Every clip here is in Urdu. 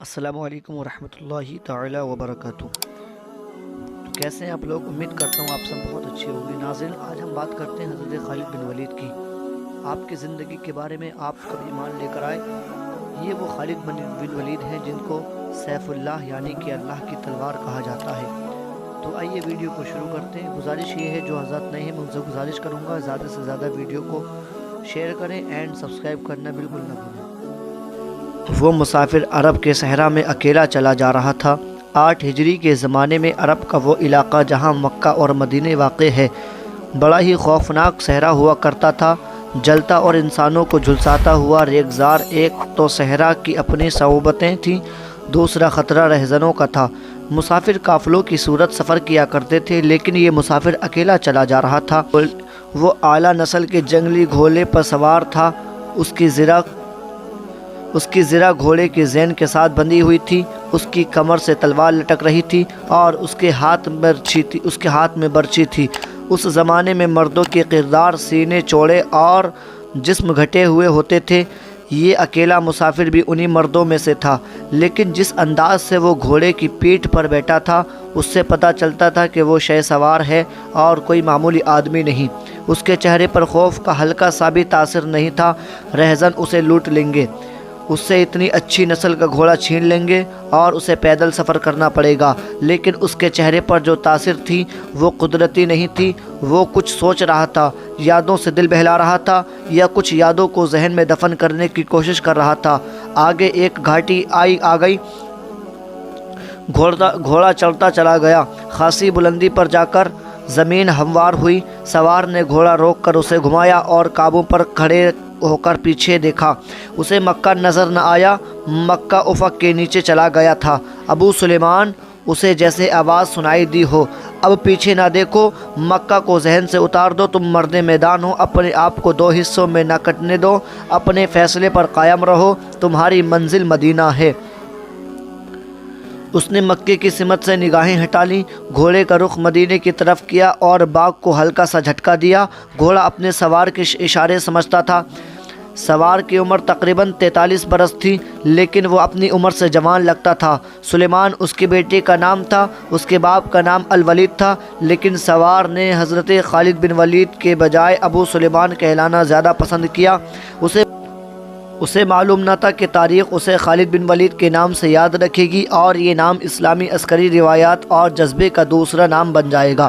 السلام علیکم ورحمۃ اللہ تعالی وبرکاتہ۔ تو کیسے ہیں آپ لوگ؟ امید کرتا ہوں آپ سب بہت اچھے ہوں گے۔ ناظرین، آج ہم بات کرتے ہیں حضرت خالد بن ولید کی، آپ کی زندگی کے بارے میں آپ کب ایمان لے کر آئے۔ یہ وہ خالد بن ولید ہیں جن کو سیف اللہ یعنی کہ اللہ کی تلوار کہا جاتا ہے۔ تو آئیے ویڈیو کو شروع کرتے ہیں۔ گزارش یہ ہے جو حضرات نئے ہیں میں ان سے گزارش کروں گا زیادہ سے زیادہ ویڈیو کو شیئر کریں اینڈ سبسکرائب کرنا بالکل نہ بھولیں۔ وہ مسافر عرب کے صحرا میں اکیلا چلا جا رہا تھا۔ 8 ہجری کے زمانے میں عرب کا وہ علاقہ جہاں مکہ اور مدینہ واقع ہے بڑا ہی خوفناک صحرا ہوا کرتا تھا، جلتا اور انسانوں کو جھلساتا ہوا ریگزار۔ ایک تو صحرا کی اپنی صعوبتیں تھیں، دوسرا خطرہ رہزنوں کا تھا۔ مسافر قافلوں کی صورت سفر کیا کرتے تھے، لیکن یہ مسافر اکیلا چلا جا رہا تھا۔ وہ اعلیٰ نسل کے جنگلی گھوڑے پر سوار تھا، اس کی زرہ گھوڑے کی زین کے ساتھ بندھی ہوئی تھی، اس کی کمر سے تلوار لٹک رہی تھی اور اس کے ہاتھ میں برچھی تھی۔ اس زمانے میں مردوں کے کردار سینے چوڑے اور جسم گھٹے ہوئے ہوتے تھے۔ یہ اکیلا مسافر بھی انہی مردوں میں سے تھا، لیکن جس انداز سے وہ گھوڑے کی پیٹھ پر بیٹھا تھا اس سے پتہ چلتا تھا کہ وہ شہ سوار ہے اور کوئی معمولی آدمی نہیں۔ اس کے چہرے پر خوف کا ہلکا سا بھی تاثر نہیں تھا۔ رہزن اسے لوٹ لیں گے، اس سے اتنی اچھی نسل کا گھوڑا چھین لیں گے اور اسے پیدل سفر کرنا پڑے گا، لیکن اس کے چہرے پر جو تاثر تھی وہ قدرتی نہیں تھی۔ وہ کچھ سوچ رہا تھا، یادوں سے دل بہلا رہا تھا یا کچھ یادوں کو ذہن میں دفن کرنے کی کوشش کر رہا تھا۔ آگے ایک گھاٹی آ گئی، گھوڑا چڑھتا چلا گیا۔ خاصی بلندی پر جا کر زمین ہموار ہوئی۔ سوار نے گھوڑا روک کر اسے گھمایا اور قابو پر کھڑے ہو کر پیچھے دیکھا۔ اسے مکہ نظر نہ آیا، مکہ افق کے نیچے چلا گیا تھا۔ ابو سلیمان، اسے جیسے آواز سنائی دی ہو، اب پیچھے نہ دیکھو، مکہ کو ذہن سے اتار دو، تم مرد میدان ہو، اپنے آپ کو 2 حصوں میں نہ کٹنے دو، اپنے فیصلے پر قائم رہو، تمہاری منزل مدینہ ہے۔ اس نے مکے کی سمت سے نگاہیں ہٹا لیں، گھوڑے کا رخ مدینے کی طرف کیا اور باغ کو ہلکا سا جھٹکا دیا۔ گھوڑا اپنے سوار کے اشارے سمجھتا تھا۔ سوار کی عمر تقریباً 43 برس تھی، لیکن وہ اپنی عمر سے جوان لگتا تھا۔ سلیمان اس کی بیٹی کا نام تھا، اس کے باپ کا نام الولید تھا، لیکن سوار نے حضرت خالد بن ولید کے بجائے ابو سلیمان کہلانا زیادہ پسند کیا۔ اسے معلوم نہ تھا کہ تاریخ اسے خالد بن ولید کے نام سے یاد رکھے گی اور یہ نام اسلامی عسکری روایات اور جذبے کا دوسرا نام بن جائے گا۔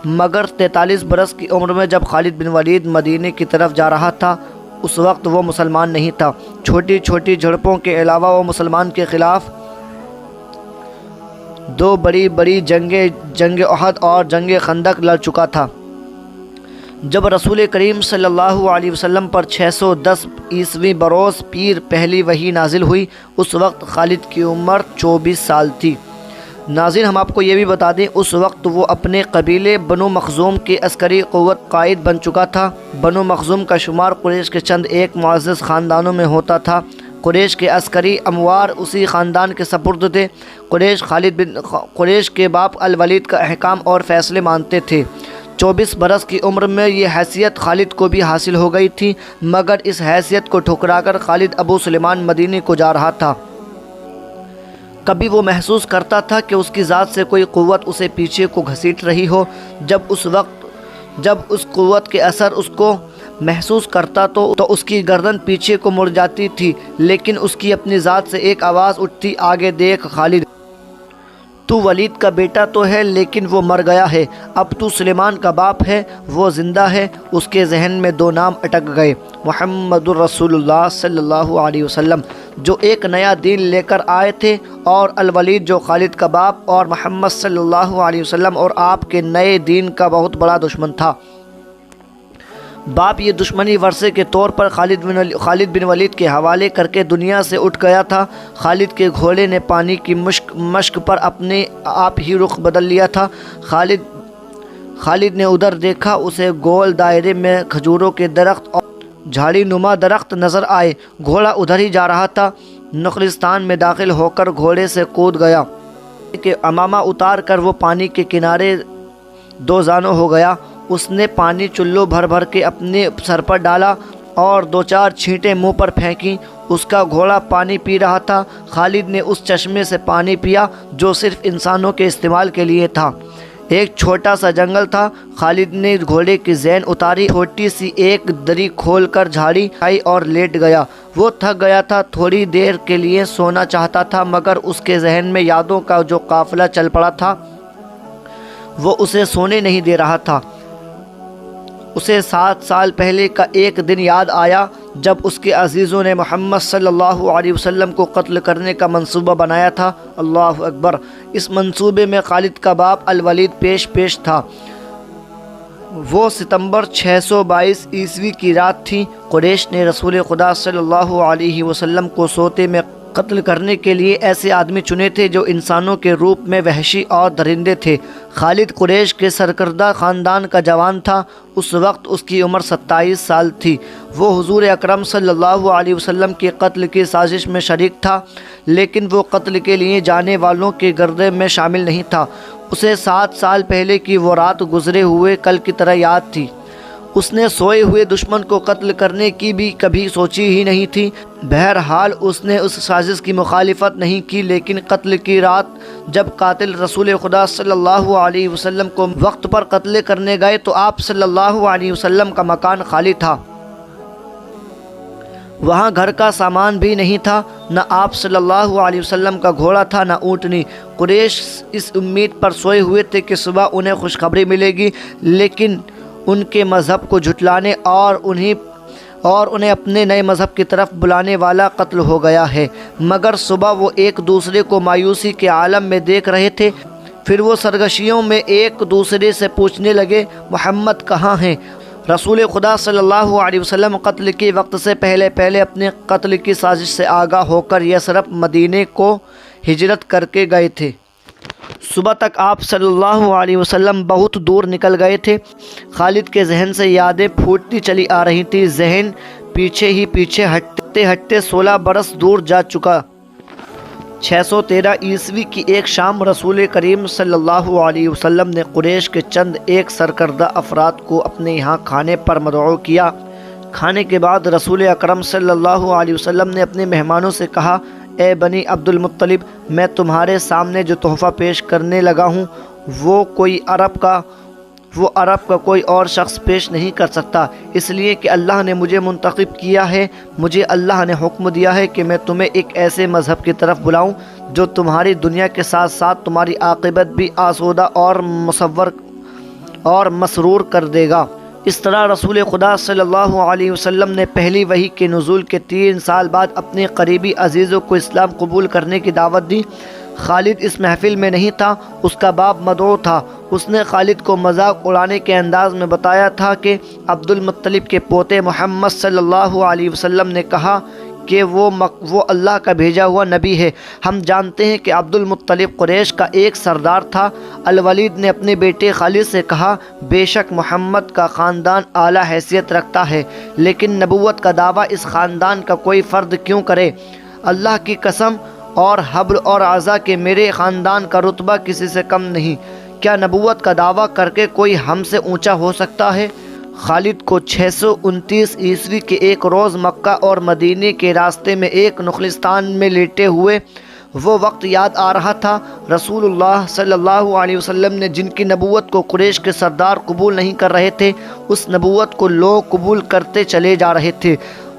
مگر 43 برس کی عمر میں جب خالد بن ولید مدینے کی طرف جا رہا تھا، اس وقت وہ مسلمان نہیں تھا۔ چھوٹی چھوٹی جھڑپوں کے علاوہ وہ مسلمان کے خلاف 2 بڑی جنگ احد اور جنگ خندق لڑ چکا تھا۔ جب رسول کریم صلی اللہ علیہ وسلم پر 610 عیسوی بروز پیر پہلی وحی نازل ہوئی، اس وقت خالد کی عمر 24 سال تھی۔ ناظرین، ہم آپ کو یہ بھی بتا دیں، اس وقت وہ اپنے قبیلے بنو مخزوم کی عسکری قوت قائد بن چکا تھا۔ بنو مخزوم کا شمار قریش کے چند ایک معزز خاندانوں میں ہوتا تھا۔ قریش کے عسکری اموار اسی خاندان کے سپرد تھے۔ قریش کے باپ الولید کا احکام اور فیصلے مانتے تھے۔ 24 برس کی عمر میں یہ حیثیت خالد کو بھی حاصل ہو گئی تھی، مگر اس حیثیت کو ٹھکرا کر خالد ابو سلیمان مدینے کو جا رہا تھا۔ کبھی وہ محسوس کرتا تھا کہ اس کی ذات سے کوئی قوت اسے پیچھے کو گھسیٹ رہی ہو۔ جب اس قوت کے اثر اس کو محسوس کرتا تو اس کی گردن پیچھے کو مڑ جاتی تھی، لیکن اس کی اپنی ذات سے ایک آواز اٹھتی، آگے دیکھ خالد، تو ولید کا بیٹا تو ہے لیکن وہ مر گیا ہے، اب تو سلیمان کا باپ ہے، وہ زندہ ہے۔ اس کے ذہن میں 2 نام اٹک گئے، محمد الرسول اللہ صلی اللہ علیہ وسلم جو ایک نیا دین لے کر آئے تھے، اور الولید جو خالد کا باپ اور محمد صلی اللہ علیہ وسلم اور آپ کے نئے دین کا بہت بڑا دشمن تھا۔ باپ یہ دشمنی ورثے کے طور پر خالد بن ولید کے حوالے کر کے دنیا سے اٹھ گیا تھا۔ خالد کے گھوڑے نے پانی کی مشق پر اپنے آپ ہی رخ بدل لیا تھا۔ خالد نے ادھر دیکھا، اسے گول دائرے میں کھجوروں کے درخت اور جھاڑی نما درخت نظر آئے۔ گھوڑا ادھر ہی جا رہا تھا۔ نخلستان میں داخل ہو کر گھوڑے سے کود گیا کہ امامہ اتار کر وہ پانی کے کنارے 2 زانو ہو گیا۔ اس نے پانی چلو بھر کے اپنے سر پر ڈالا اور 2-4 چھینٹیں منہ پر پھینکیں۔ اس کا گھوڑا پانی پی رہا تھا۔ خالد نے اس چشمے سے پانی پیا جو صرف انسانوں کے استعمال کے لیے تھا۔ ایک چھوٹا سا جنگل تھا۔ خالد نے گھوڑے کی زین اتاری، چھوٹی سی ایک دری کھول کر جھاڑی آئی اور لیٹ گیا۔ وہ تھک گیا تھا، تھوڑی دیر کے لیے سونا چاہتا تھا، مگر اس کے ذہن میں یادوں کا جو قافلہ چل پڑا تھا وہ اسے سونے نہیں دے رہا تھا۔ اسے 7 سال پہلے کا ایک دن یاد آیا جب اس کے عزیزوں نے محمد صلی اللہ علیہ وسلم کو قتل کرنے کا منصوبہ بنایا تھا۔ اللہ اکبر! اس منصوبے میں خالد کا باپ الولید پیش تھا۔ وہ ستمبر 622 عیسوی کی رات تھی۔ قریش نے رسول خدا صلی اللہ علیہ وسلم کو سوتے میں قتل کرنے کے لیے ایسے آدمی چنے تھے جو انسانوں کے روپ میں وحشی اور درندے تھے۔ خالد قریش کے سرکردہ خاندان کا جوان تھا۔ اس وقت اس کی عمر 27 سال تھی۔ وہ حضور اکرم صلی اللہ علیہ وسلم کے قتل کی سازش میں شریک تھا، لیکن وہ قتل کے لیے جانے والوں کے گردے میں شامل نہیں تھا۔ اسے 7 سال پہلے کی وہ رات گزرے ہوئے کل کی طرح یاد تھی۔ اس نے سوئے ہوئے دشمن کو قتل کرنے کی بھی کبھی سوچی ہی نہیں تھی۔ بہرحال اس نے اس سازش کی مخالفت نہیں کی، لیکن قتل کی رات جب قاتل رسول خدا صلی اللہ علیہ وسلم کو وقت پر قتل کرنے گئے تو آپ صلی اللہ علیہ وسلم کا مکان خالی تھا۔ وہاں گھر کا سامان بھی نہیں تھا، نہ آپ صلی اللہ علیہ وسلم کا گھوڑا تھا، نہ اونٹنی۔ قریش اس امید پر سوئے ہوئے تھے کہ صبح انہیں خوشخبری ملے گی، لیکن ان کے مذہب کو جھٹلانے اور انہیں اپنے نئے مذہب کی طرف بلانے والا قتل ہو گیا ہے۔ مگر صبح وہ ایک دوسرے کو مایوسی کے عالم میں دیکھ رہے تھے۔ پھر وہ سرگشیوں میں ایک دوسرے سے پوچھنے لگے، محمد کہاں ہیں؟ رسول خدا صلی اللہ علیہ وسلم قتل کے وقت سے پہلے اپنے قتل کی سازش سے آگاہ ہو کر یثرب مدینے کو ہجرت کر کے گئے تھے۔ صبح تک آپ صلی اللہ علیہ وسلم بہت دور نکل گئے تھے۔ خالد کے ذہن سے یادیں پھوٹتی چلی آ رہی تھی۔ ذہن پیچھے ہٹتے 16 برس دور جا چکا۔ 613 عیسوی کی ایک شام رسول کریم صلی اللہ علیہ وسلم نے قریش کے چند ایک سرکردہ افراد کو اپنے یہاں کھانے پر مدعو کیا۔ کھانے کے بعد رسول اکرم صلی اللہ علیہ وسلم نے اپنے مہمانوں سے کہا، اے بنی عبد المطلب، میں تمہارے سامنے جو تحفہ پیش کرنے لگا ہوں وہ عرب کا کوئی اور شخص پیش نہیں کر سکتا، اس لیے کہ اللہ نے مجھے منتخب کیا ہے۔ مجھے اللہ نے حکم دیا ہے کہ میں تمہیں ایک ایسے مذہب کی طرف بلاؤں جو تمہاری دنیا کے ساتھ ساتھ تمہاری عاقبت بھی آسودہ اور مسرور کر دے گا۔ اس طرح رسول خدا صلی اللہ علیہ وسلم نے پہلی وحی کے نزول کے 3 سال بعد اپنے قریبی عزیزوں کو اسلام قبول کرنے کی دعوت دی۔ خالد اس محفل میں نہیں تھا، اس کا باپ مدعو تھا۔ اس نے خالد کو مذاق اڑانے کے انداز میں بتایا تھا کہ عبد المطلب کے پوتے محمد صلی اللہ علیہ وسلم نے کہا کہ وہ اللہ کا بھیجا ہوا نبی ہے۔ ہم جانتے ہیں کہ عبد المطلب قریش کا ایک سردار تھا۔ الولید نے اپنے بیٹے خالد سے کہا، بے شک محمد کا خاندان اعلیٰ حیثیت رکھتا ہے، لیکن نبوت کا دعویٰ اس خاندان کا کوئی فرد کیوں کرے؟ اللہ کی قسم اور حبل اور عزا کہ میرے خاندان کا رتبہ کسی سے کم نہیں۔ کیا نبوت کا دعویٰ کر کے کوئی ہم سے اونچا ہو سکتا ہے؟ خالد کو 629 عیسوی کے ایک روز مکہ اور مدینے کے راستے میں ایک نخلستان میں لیٹے ہوئے وہ وقت یاد آ رہا تھا۔ رسول اللہ صلی اللہ علیہ وسلم نے جن کی نبوت کو قریش کے سردار قبول نہیں کر رہے تھے، اس نبوت کو لوگ قبول کرتے چلے جا رہے تھے۔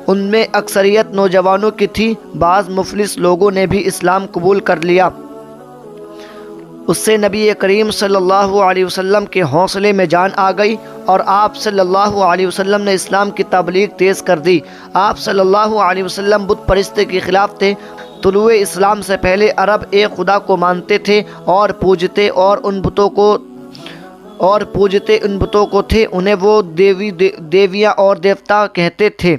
ان میں اکثریت نوجوانوں کی تھی، بعض مفلس لوگوں نے بھی اسلام قبول کر لیا۔ اس سے نبی کریم صلی اللہ علیہ وسلم کے حوصلے میں جان آ گئی اور آپ صلی اللہ علیہ وسلم نے اسلام کی تبلیغ تیز کر دی۔ آپ صلی اللہ علیہ وسلم بت پرستی کے خلاف تھے۔ طلوع اسلام سے پہلے عرب ایک خدا کو مانتے تھے اور پوجتے ان بتوں کو تھے۔ انہیں وہ دیویاں اور دیوتا کہتے تھے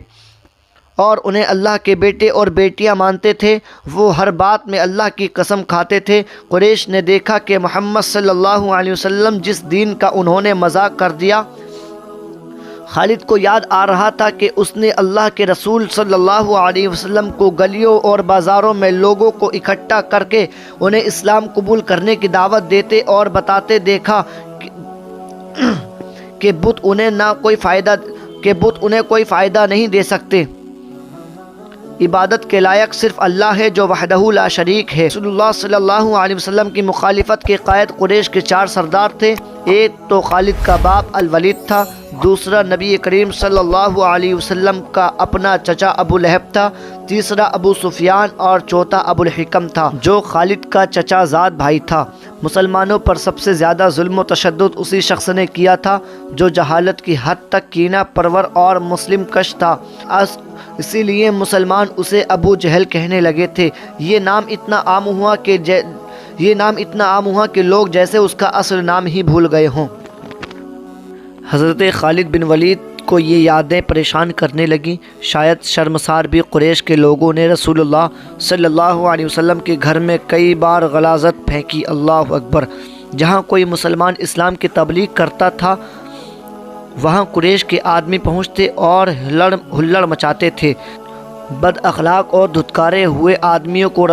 اور انہیں اللہ کے بیٹے اور بیٹیاں مانتے تھے۔ وہ ہر بات میں اللہ کی قسم کھاتے تھے۔ قریش نے دیکھا کہ محمد صلی اللہ علیہ وسلم جس دین کا انہوں نے مذاق کر دیا، خالد کو یاد آ رہا تھا کہ اس نے اللہ کے رسول صلی اللہ علیہ وسلم کو گلیوں اور بازاروں میں لوگوں کو اکٹھا کر کے انہیں اسلام قبول کرنے کی دعوت دیتے اور بتاتے دیکھا کہ بت انہیں کوئی فائدہ نہیں دے سکتے۔ عبادت کے لائق صرف اللہ ہے جو وحدہ لا شریک ہے۔ رسول اللہ صلی اللہ علیہ وسلم کی مخالفت کے قائد قریش کے 4 سردار تھے۔ ایک تو خالد کا باپ الولید تھا، دوسرا نبی کریم صلی اللہ علیہ وسلم کا اپنا چچا ابو لہب تھا، تیسرا ابو سفیان اور چوتھا ابو الحکم تھا جو خالد کا چچا زاد بھائی تھا۔ مسلمانوں پر سب سے زیادہ ظلم و تشدد اسی شخص نے کیا تھا جو جہالت کی حد تک کینہ پرور اور مسلم کش تھا، اسی لیے مسلمان اسے ابو جہل کہنے لگے تھے۔ یہ نام اتنا عام ہوا کہ لوگ جیسے اس کا اصل نام ہی بھول گئے ہوں۔ حضرت خالد بن ولید کو یہ یادیں پریشان کرنے لگیں۔ شاید شرمسار بھی قریش کے لوگوں نے رسول اللہ صلی اللہ علیہ وسلم کے گھر میں کئی بار غلاظت پھینکی۔ اللہ اکبر! جہاں کوئی مسلمان اسلام کی تبلیغ کرتا تھا وہاں قریش کے آدمی پہنچتے اور ہلڑ مچاتے تھے۔ بد اخلاق اور دھتکارے ہوئے آدمیوں کو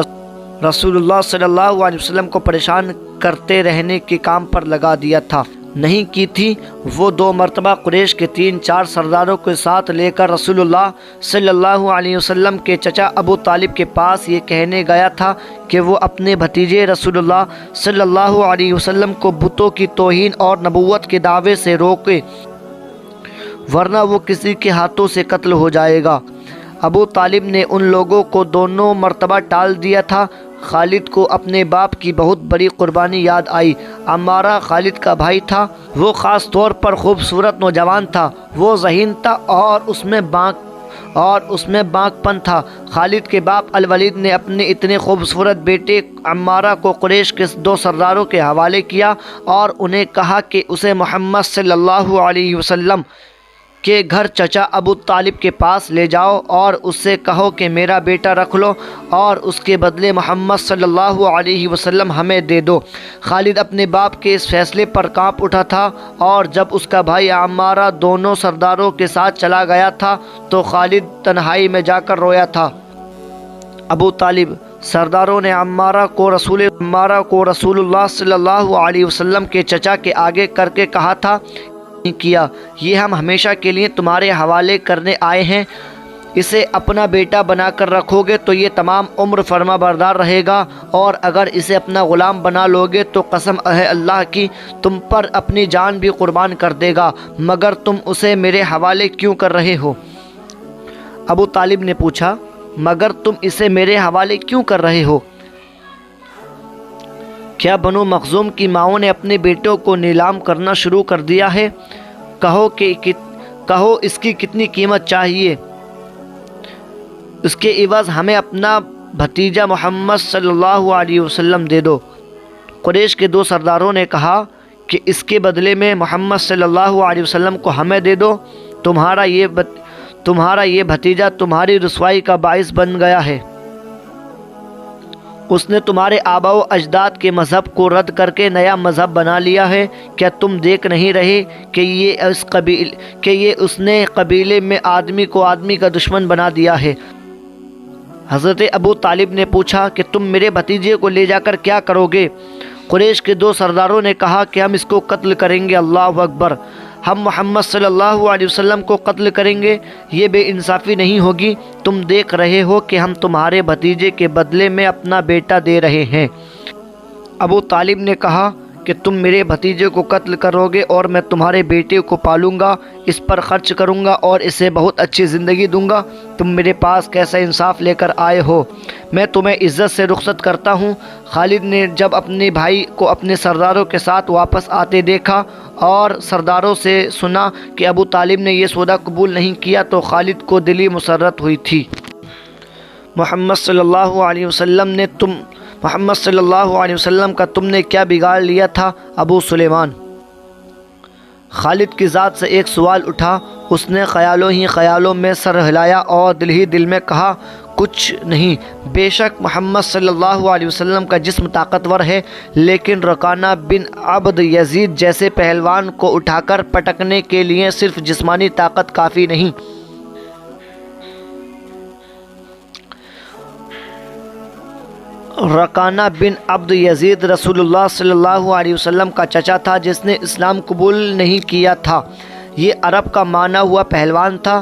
رسول اللہ صلی اللہ علیہ وسلم کو پریشان کرتے رہنے کے کام پر لگا دیا تھا۔ نہیں کی تھی۔ وہ 2 مرتبہ قریش کے 3-4 سرداروں کے ساتھ لے کر رسول اللہ صلی اللہ علیہ وسلم کے چچا ابو طالب کے پاس یہ کہنے گیا تھا کہ وہ اپنے بھتیجے رسول اللہ صلی اللہ علیہ وسلم کو بتوں کی توہین اور نبوت کے دعوے سے روکے، ورنہ وہ کسی کے ہاتھوں سے قتل ہو جائے گا۔ ابو طالب نے ان لوگوں کو دونوں مرتبہ ٹال دیا تھا۔ خالد کو اپنے باپ کی بہت بڑی قربانی یاد آئی۔ عمارہ خالد کا بھائی تھا۔ وہ خاص طور پر خوبصورت نوجوان تھا۔ وہ ذہین تھا اور اس میں بانک پن تھا۔ خالد کے باپ الولید نے اپنے اتنے خوبصورت بیٹے عمارہ کو قریش کے 2 سرداروں کے حوالے کیا اور انہیں کہا کہ اسے محمد صلی اللہ علیہ وسلم کے گھر چچا ابو طالب کے پاس لے جاؤ اور اس سے کہو کہ میرا بیٹا رکھ لو اور اس کے بدلے محمد صلی اللہ علیہ وسلم ہمیں دے دو۔ خالد اپنے باپ کے اس فیصلے پر کانپ اٹھا تھا اور جب اس کا بھائی عمارہ دونوں سرداروں کے ساتھ چلا گیا تھا تو خالد تنہائی میں جا کر رویا تھا۔ ابو طالب سرداروں نے عمارہ کو رسول اللہ صلی اللہ علیہ وسلم کے چچا کے آگے کر کے کہا تھا کیا، یہ ہم ہمیشہ کے لیے تمہارے حوالے کرنے آئے ہیں۔ اسے اپنا بیٹا بنا کر رکھو گے تو یہ تمام عمر فرما بردار رہے گا، اور اگر اسے اپنا غلام بنا لو گے تو قسم ہے اللہ کی تم پر اپنی جان بھی قربان کر دے گا، مگر تم اسے میرے حوالے کیوں کر رہے ہو؟ ابو طالب نے پوچھا، مگر تم اسے میرے حوالے کیوں کر رہے ہو؟ کیا بنو مخزوم کی ماؤں نے اپنے بیٹوں کو نیلام کرنا شروع کر دیا ہے؟ کہو اس کی کتنی قیمت چاہیے، اس کے عوض ہمیں اپنا بھتیجا محمد صلی اللہ علیہ وسلم دے دو۔ قریش کے 2 سرداروں نے کہا کہ اس کے بدلے میں محمد صلی اللہ علیہ وسلم کو ہمیں دے دو، تمہارا یہ بھتیجا تمہاری رسوائی کا باعث بن گیا ہے۔ اس نے تمہارے آباء و اجداد کے مذہب کو رد کر کے نیا مذہب بنا لیا ہے۔ کیا تم دیکھ نہیں رہے کہ یہ اس نے قبیلے میں آدمی کو آدمی کا دشمن بنا دیا ہے؟ حضرت ابو طالب نے پوچھا کہ تم میرے بھتیجے کو لے جا کر کیا کرو گے؟ قریش کے 2 سرداروں نے کہا کہ ہم اس کو قتل کریں گے۔ اللہ اکبر! ہم محمد صلی اللہ علیہ وسلم کو قتل کریں گے؟ یہ بے انصافی نہیں ہوگی۔ تم دیکھ رہے ہو کہ ہم تمہارے بھتیجے کے بدلے میں اپنا بیٹا دے رہے ہیں۔ ابو طالب نے کہا کہ تم میرے بھتیجے کو قتل کرو گے اور میں تمہارے بیٹے کو پالوں گا، اس پر خرچ کروں گا اور اسے بہت اچھی زندگی دوں گا۔ تم میرے پاس کیسا انصاف لے کر آئے ہو؟ میں تمہیں عزت سے رخصت کرتا ہوں۔ خالد نے جب اپنے بھائی کو اپنے سرداروں کے ساتھ واپس آتے دیکھا اور سرداروں سے سنا کہ ابو طالب نے یہ سودا قبول نہیں کیا تو خالد کو دلی مسرت ہوئی تھی۔ محمد صلی اللہ علیہ وسلم کا تم نے کیا بگاڑ لیا تھا ابو سلیمان؟ خالد کی ذات سے ایک سوال اٹھا۔ اس نے خیالوں ہی خیالوں میں سر ہلایا اور دل ہی دل میں کہا، کچھ نہیں۔ بے شک محمد صلی اللہ علیہ وسلم کا جسم طاقتور ہے، لیکن رکانہ بن عبد یزید جیسے پہلوان کو اٹھا کر پٹکنے کے لیے صرف جسمانی طاقت کافی نہیں۔ رکانہ بن عبد یزید رسول اللہ صلی اللہ علیہ وسلم کا چچا تھا جس نے اسلام قبول نہیں کیا تھا۔ یہ عرب کا مانا ہوا پہلوان تھا۔